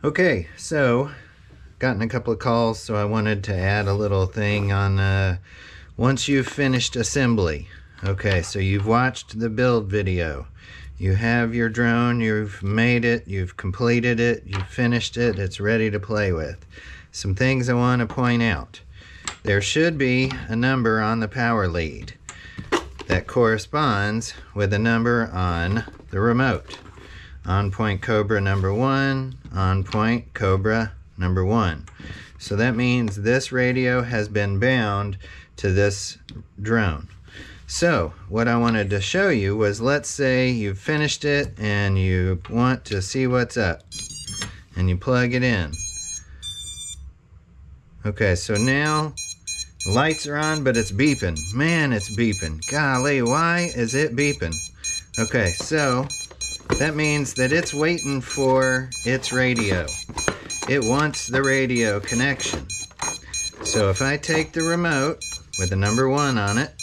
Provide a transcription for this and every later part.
Okay, so gotten a couple of calls, so I wanted to add a little thing on once you've finished assembly. Okay, so you've watched the build video. You have your drone, you've made it, you've completed it, you've finished it, it's ready to play with. Some things I want to point out. There should be a number on the power lead that corresponds with a number on the remote. On point cobra number 1, on point cobra number 1. So that means this radio has been bound to this drone. So what I wanted to show you was, let's say you've finished it and you want to see what's up, and you plug it in. Okay, so now lights are on, but it's beeping. Man, it's beeping. Golly, why is it beeping? Okay, so that means that it's waiting for its radio. It wants the radio connection. So if I take the remote with the number 1 on it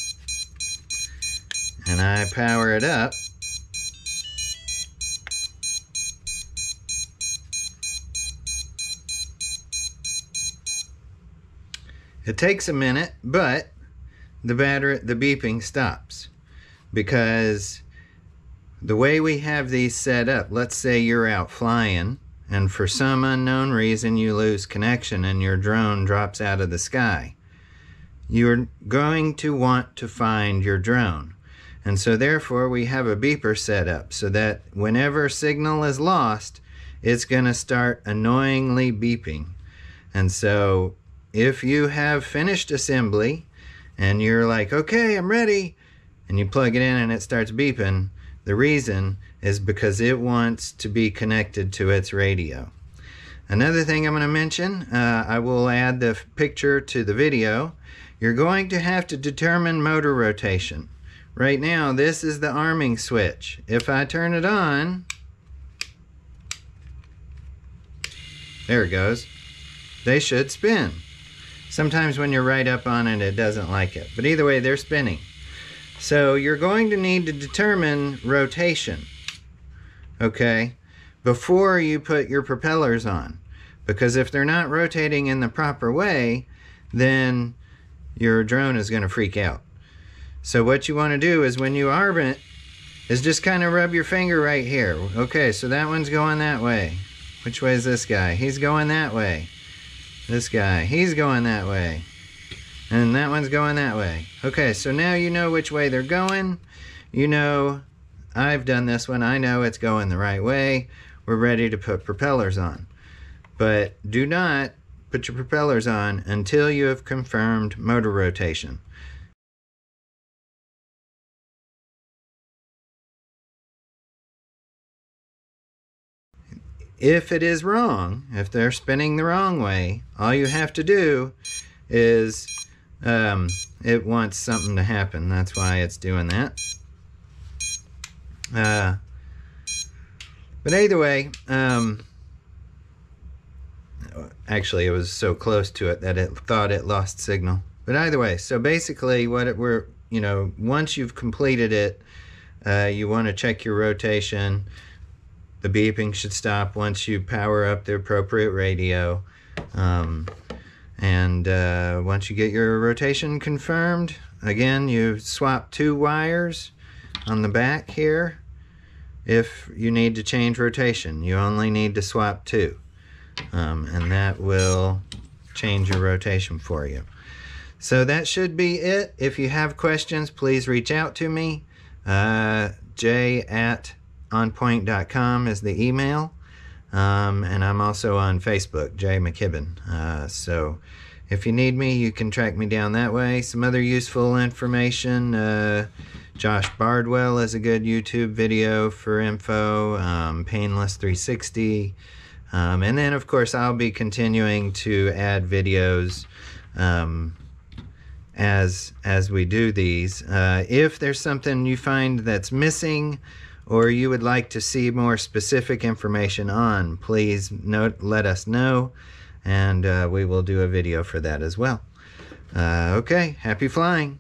and I power it up, it takes a minute, but the beeping stops, because the way we have these set up, let's say you're out flying and for some unknown reason you lose connection and your drone drops out of the sky. You're going to want to find your drone. And so therefore we have a beeper set up so that whenever signal is lost, it's going to start annoyingly beeping. And so if you have finished assembly and you're like, okay, I'm ready, and you plug it in and it starts beeping, the reason is because it wants to be connected to its radio. Another thing I'm going to mention, I will add the picture to the video. You're going to have to determine motor rotation. Right now, this is the arming switch. If I turn it on, there it goes. They should spin. Sometimes when you're right up on it, it doesn't like it. But either way, they're spinning. So you're going to need to determine rotation, okay, before you put your propellers on. Because if they're not rotating in the proper way, then your drone is going to freak out. So what you want to do is, when you arm it, is just kind of rub your finger right here. Okay, so that one's going that way. Which way is this guy? He's going that way. This guy, he's going that way. And that one's going that way. Okay, so now you know which way they're going. You know, I've done this one. I know it's going the right way. We're ready to put propellers on. But do not put your propellers on until you have confirmed motor rotation. If it is wrong, if they're spinning the wrong way, all you have to do is it wants something to happen. That's why it's doing that. But either way, actually it was so close to it that it thought it lost signal. But either way, so basically once you've completed it, you want to check your rotation. The beeping should stop once you power up the appropriate radio. Once you get your rotation confirmed, again, you swap 2 wires on the back here. If you need to change rotation, you only need to swap 2. And that will change your rotation for you. So that should be it. If you have questions, please reach out to me. J@onpoint.com is the email. And I'm also on Facebook, Jay McKibben. So if you need me, you can track me down that way. Some other useful information. Josh Bardwell is a good YouTube video for info. Painless 360. And then, of course, I'll be continuing to add videos as we do these. If there's something you find that's missing, or you would like to see more specific information on, please let us know, and we will do a video for that as well. Okay, happy flying.